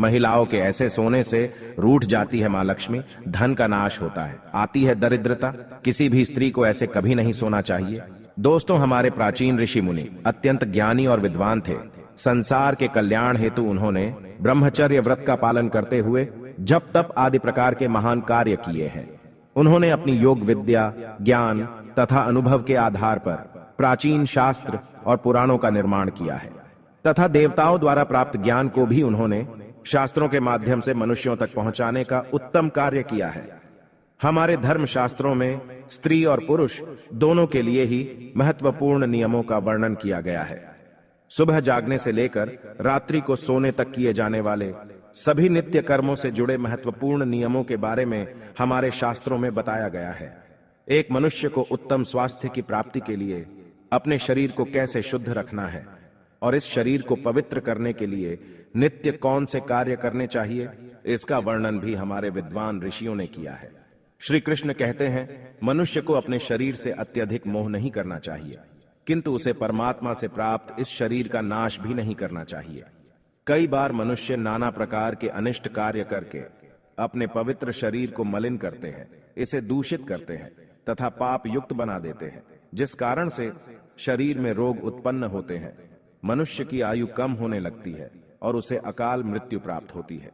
महिलाओं के ऐसे सोने से रूठ जाती है मां लक्ष्मी, धन का नाश होता है, आती है दरिद्रता। किसी भी स्त्री को ऐसे कभी नहीं सोना चाहिए। दोस्तों, हमारे प्राचीन ऋषि मुनि अत्यंत ज्ञानी और विद्वान थे। संसार के कल्याण हेतु उन्होंने ब्रह्मचर्य व्रत का पालन करते हुए जप तप आदि प्रकार के महान कार्य किए हैं। उन्होंने अपनी योग विद्या, ज्ञान तथा अनुभव के आधार पर प्राचीन शास्त्र और पुराणों का निर्माण किया है तथा देवताओं द्वारा प्राप्त ज्ञान को भी उन्होंने शास्त्रों के माध्यम से मनुष्यों तक पहुंचाने का उत्तम कार्य किया है। हमारे धर्म शास्त्रों में स्त्री और पुरुष दोनों के लिए ही महत्वपूर्ण नियमों का वर्णन किया गया है। सुबह जागने से लेकर रात्रि को सोने तक किए जाने वाले सभी नित्य कर्मों से जुड़े महत्वपूर्ण नियमों के बारे में हमारे शास्त्रों में बताया गया है। एक मनुष्य को उत्तम स्वास्थ्य की प्राप्ति के लिए अपने शरीर को कैसे शुद्ध रखना है और इस शरीर को पवित्र करने के लिए नित्य कौन से कार्य करने चाहिए, इसका वर्णन भी हमारे विद्वान ऋषियों ने किया है। श्री कृष्ण कहते हैं, मनुष्य को अपने शरीर से अत्यधिक मोह नहीं करना चाहिए, किंतु उसे परमात्मा से प्राप्त इस शरीर का नाश भी नहीं करना चाहिए। कई बार मनुष्य नाना प्रकार के अनिष्ट कार्य करके अपने पवित्र शरीर को मलिन करते हैं, इसे दूषित करते हैं तथा पाप युक्त बना देते हैं, जिस कारण से शरीर में रोग उत्पन्न होते हैं। मनुष्य की आयु कम होने लगती है और उसे अकाल मृत्यु प्राप्त होती है।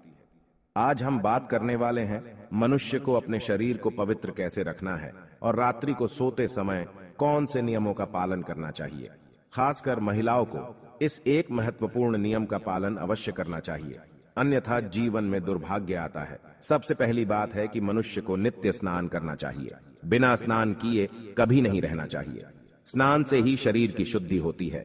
आज हम बात करने वाले हैं मनुष्य को अपने शरीर को पवित्र कैसे रखना है और रात्रि को सोते समय कौन से नियमों का पालन करना चाहिए। खासकर महिलाओं को इस एक महत्वपूर्ण नियम का पालन अवश्य करना चाहिए, अन्यथा जीवन में दुर्भाग्य आता है। सबसे पहली बात है कि मनुष्य को नित्य स्नान करना चाहिए। बिना स्नान किए कभी नहीं रहना चाहिए। स्नान से ही शरीर की शुद्धि होती है।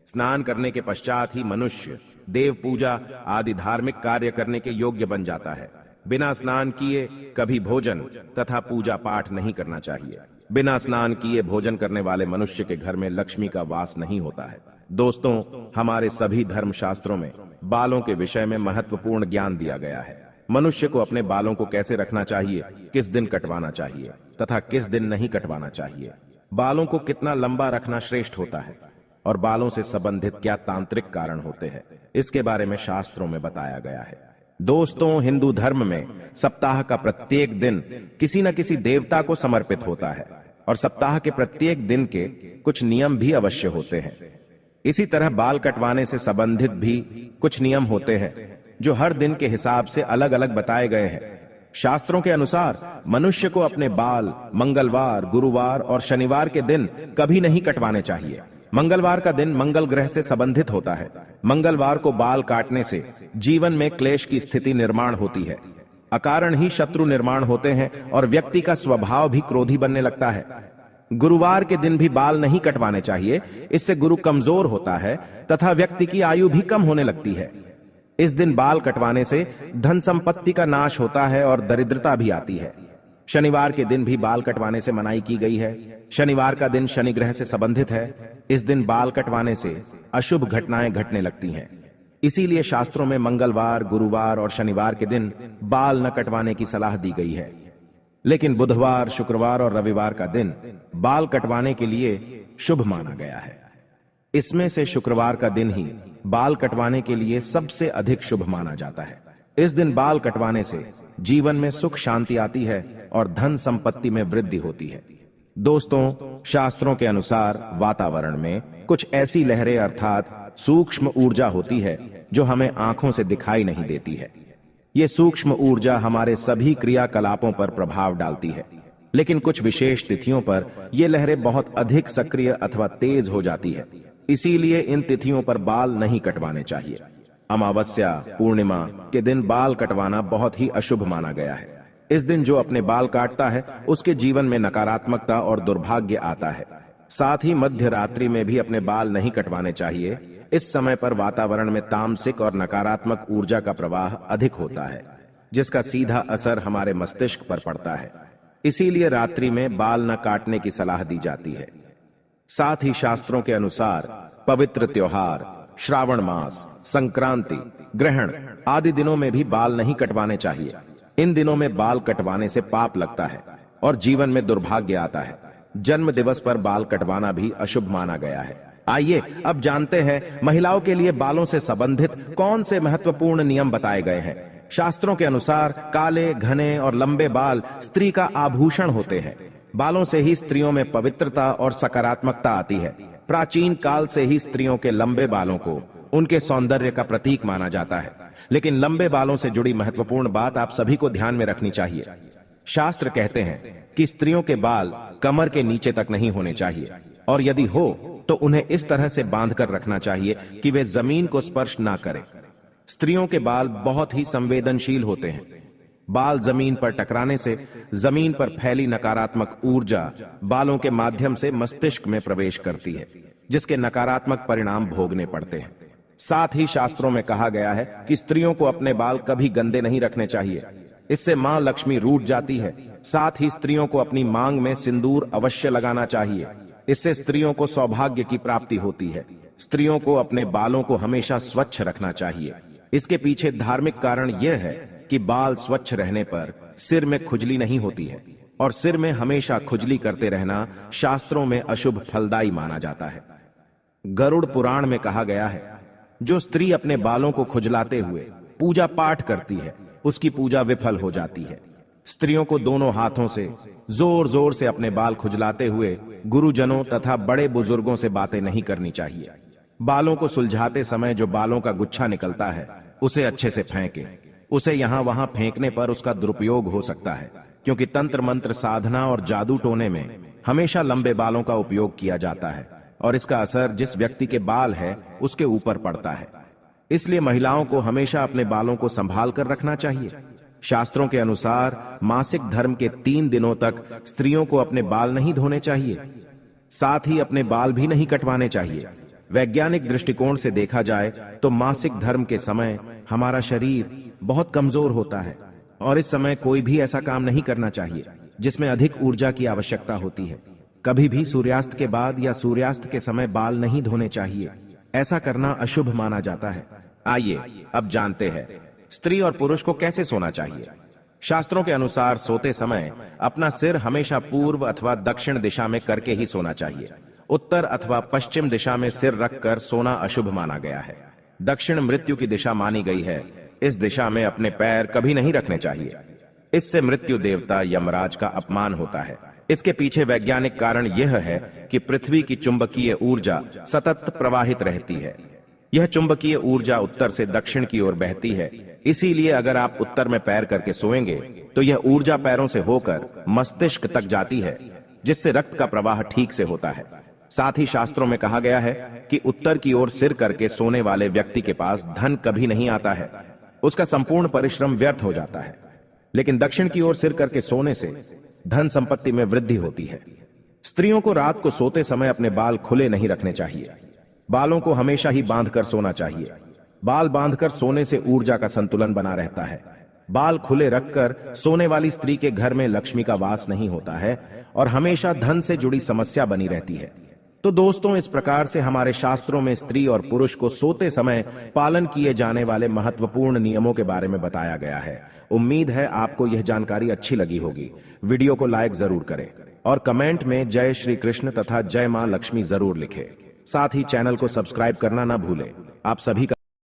स्नान करने के पश्चात ही मनुष्य देव पूजा आदि धार्मिक कार्य करने के योग्य बन जाता है। बिना स्नान किए कभी भोजन तथा पूजा पाठ नहीं करना चाहिए। बिना स्नान किए भोजन करने वाले मनुष्य के घर में लक्ष्मी का वास नहीं होता है। दोस्तों, हमारे सभी धर्म शास्त्रों में बालों के विषय में महत्वपूर्ण ज्ञान दिया गया है। मनुष्य को अपने बालों को कैसे रखना चाहिए, किस दिन कटवाना चाहिए तथा किस दिन नहीं कटवाना चाहिए, बालों को कितना लंबा रखना श्रेष्ठ होता है और बालों से संबंधित क्या तांत्रिक कारण होते हैं, इसके बारे में शास्त्रों में बताया गया है। दोस्तों, हिंदू धर्म में सप्ताह का प्रत्येक दिन किसी न किसी देवता को समर्पित होता है और सप्ताह के प्रत्येक दिन के कुछ नियम भी अवश्य होते हैं। इसी तरह बाल कटवाने से संबंधित भी कुछ नियम होते हैं जो हर दिन के हिसाब से अलग अलग बताए गए हैं। शास्त्रों के अनुसार मनुष्य को अपने बाल मंगलवार, गुरुवार और शनिवार के दिन कभी नहीं कटवाने चाहिए। मंगलवार का दिन मंगल ग्रह से संबंधित होता है। मंगलवार को बाल काटने से जीवन में क्लेश की स्थिति निर्माण होती है, अकारण ही शत्रु निर्माण होते हैं और व्यक्ति का स्वभाव भी क्रोधी बनने लगता है। गुरुवार के दिन भी बाल नहीं कटवाने चाहिए, इससे गुरु कमजोर होता है तथा व्यक्ति की आयु भी कम होने लगती है। इस दिन बाल कटवाने से धन संपत्ति का नाश होता है और दरिद्रता भी आती है। शनिवार के दिन भी बाल कटवाने से मनाही की गई है। शनिवार का दिन शनि ग्रह से संबंधित है। इस दिन बाल कटवाने से अशुभ घटनाएं घटने लगती हैं। इसीलिए शास्त्रों में मंगलवार, गुरुवार और शनिवार के दिन बाल न कटवाने की सलाह दी गई है। लेकिन बुधवार, शुक्रवार और रविवार का दिन बाल कटवाने के लिए शुभ माना गया है। इसमें से शुक्रवार का दिन ही बाल कटवाने के लिए सबसे अधिक शुभ माना जाता है। इस दिन बाल कटवाने से जीवन में सुख शांति आती है और धन संपत्ति में वृद्धि होती है। दोस्तों, शास्त्रों के अनुसार वातावरण में कुछ ऐसी लहरें अर्थात सूक्ष्म ऊर्जा होती है जो हमें आंखों से दिखाई नहीं देती है। ये सूक्ष्म ऊर्जा हमारे सभी क्रियाकलापों पर प्रभाव डालती है, लेकिन कुछ विशेष तिथियों पर ये लहरें बहुत अधिक सक्रिय अथवा तेज हो जाती है। इसीलिए इन तिथियों पर बाल नहीं कटवाने चाहिए। अमावस्या, पूर्णिमा के दिन बाल कटवाना बहुत ही अशुभ माना गया है। इस दिन जो अपने बाल काटता है उसके जीवन में नकारात्मकता और दुर्भाग्य आता है। साथ ही मध्य रात्रि में भी अपने बाल नहीं कटवाने चाहिए। इस समय पर वातावरण में तामसिक और नकारात्मक ऊर्जा का प्रवाह अधिक होता है, जिसका सीधा असर हमारे मस्तिष्क पर पड़ता है। इसीलिए रात्रि में बाल न काटने की सलाह दी जाती है। साथ ही शास्त्रों के अनुसार पवित्र त्योहार, श्रावण मास, संक्रांति, ग्रहण आदि दिनों में भी बाल नहीं कटवाने चाहिए। इन दिनों में बाल कटवाने से पाप लगता है और जीवन में दुर्भाग्य आता है। जन्म दिवस पर बाल कटवाना भी अशुभ माना गया है। आइए अब जानते हैं महिलाओं के लिए बालों से संबंधित कौन से महत्वपूर्ण नियम बताए गए हैं। शास्त्रों के अनुसार काले, घने और लंबे बाल स्त्री का आभूषण होते हैं। बालों से ही स्त्रियों में पवित्रता और सकारात्मकता आती है। प्राचीन काल से ही स्त्रियों के लंबे बालों को उनके सौंदर्य का प्रतीक माना जाता है। लेकिन लंबे बालों से जुड़ी महत्वपूर्ण बात आप सभी को ध्यान में रखनी चाहिए। शास्त्र कहते हैं कि स्त्रियों के बाल कमर के नीचे तक नहीं होने चाहिए, और यदि हो तो उन्हें इस तरह से बांध कर रखना चाहिए कि वे जमीन को स्पर्श ना करें। स्त्रियों के बाल बहुत ही संवेदनशील होते हैं। बाल जमीन पर टकराने से जमीन पर फैली नकारात्मक ऊर्जा बालों के माध्यम से मस्तिष्क में प्रवेश करती है, जिसके नकारात्मक परिणाम भोगने पड़ते हैं। साथ ही शास्त्रों में कहा गया है कि स्त्रियों को अपने बाल कभी गंदे नहीं रखने चाहिए, इससे मां लक्ष्मी रूठ जाती है। साथ ही स्त्रियों को अपनी मांग में सिंदूर अवश्य लगाना चाहिए, इससे स्त्रियों को सौभाग्य की प्राप्ति होती है। स्त्रियों को अपने बालों को हमेशा स्वच्छ रखना चाहिए। इसके पीछे धार्मिक कारण यह है कि बाल स्वच्छ रहने पर सिर में खुजली नहीं होती है, और सिर में हमेशा खुजली करते रहना शास्त्रों में अशुभ फलदायी माना जाता है। गरुड़ पुराण में कहा गया है, जो स्त्री अपने बालों को खुजलाते हुए पूजा पाठ करती है, उसकी पूजा विफल हो जाती है। स्त्रियों को दोनों हाथों से जोर जोर से अपने बाल खुजलाते हुए गुरुजनों तथा बड़े बुजुर्गों से बातें नहीं करनी चाहिए। बालों को सुलझाते समय जो बालों का गुच्छा निकलता है, उसे अच्छे से फेंके। उसे यहां वहां फेंकने पर उसका दुरुपयोग हो सकता है, क्योंकि तंत्र मंत्र साधना और जादू टोने में हमेशा लंबे बालों का उपयोग किया जाता है, और इसका असर जिस व्यक्ति के बाल है उसके ऊपर पड़ता है। इसलिए महिलाओं को हमेशा अपने बालों को संभाल कर रखना चाहिए। शास्त्रों के अनुसार मासिक धर्म के 3 दिनों तक स्त्रियों को अपने बाल नहीं धोने चाहिए, साथ ही अपने बाल भी नहीं कटवाने चाहिए। वैज्ञानिक दृष्टिकोण से देखा जाए तो मासिक धर्म के समय हमारा शरीर बहुत कमजोर होता है, और इस समय कोई भी ऐसा काम नहीं करना चाहिए जिसमें अधिक ऊर्जा की आवश्यकता होती है। कभी भी सूर्यास्त के बाद या सूर्यास्त के समय बाल नहीं धोने चाहिए, ऐसा करना अशुभ माना जाता है। आइए अब जानते हैं स्त्री और पुरुष को कैसे सोना चाहिए। शास्त्रों के अनुसार सोते समय अपना सिर हमेशा पूर्व अथवा दक्षिण दिशा में करके ही सोना चाहिए। उत्तर अथवा पश्चिम दिशा में सिर रखकर सोना अशुभ माना गया है। दक्षिण मृत्यु की दिशा मानी गई है। इस दिशा में अपने पैर कभी नहीं रखने चाहिए, इससे मृत्यु देवता यमराज का अपमान होता है। इसके पीछे वैज्ञानिक कारण यह है कि पृथ्वी की चुंबकीय ऊर्जा सतत प्रवाहित रहती है। यह चुंबकीय ऊर्जा उत्तर से दक्षिण की ओर बहती है, इसीलिए अगर आप उत्तर में पैर करके सोएंगे तो यह ऊर्जा पैरों से होकर मस्तिष्क तक जाती है, जिससे रक्त का प्रवाह ठीक से होता है। साथ ही शास्त्रों में कहा गया है कि उत्तर की ओर सिर करके सोने वाले व्यक्ति के पास धन कभी नहीं आता है, उसका संपूर्ण परिश्रम व्यर्थ हो जाता है। लेकिन दक्षिण की ओर सिर करके सोने से धन संपत्ति में वृद्धि होती है। स्त्रियों को रात को सोते समय अपने बाल खुले नहीं रखने चाहिए। बालों को हमेशा ही बांधकर सोना चाहिए। बाल बांधकर सोने से ऊर्जा का संतुलन बना रहता है। बाल खुले रखकर सोने वाली स्त्री के घर में लक्ष्मी का वास नहीं होता है और हमेशा धन से जुड़ी समस्या बनी रहती है। तो दोस्तों, इस प्रकार से हमारे शास्त्रों में स्त्री और पुरुष को सोते समय पालन किए जाने वाले महत्वपूर्ण नियमों के बारे में बताया गया है। उम्मीद है आपको यह जानकारी अच्छी लगी होगी। वीडियो को लाइक जरूर करें और कमेंट में जय श्री कृष्ण तथा जय मां लक्ष्मी जरूर लिखें। साथ ही चैनल को सब्सक्राइब करना ना भूलें। आप सभी का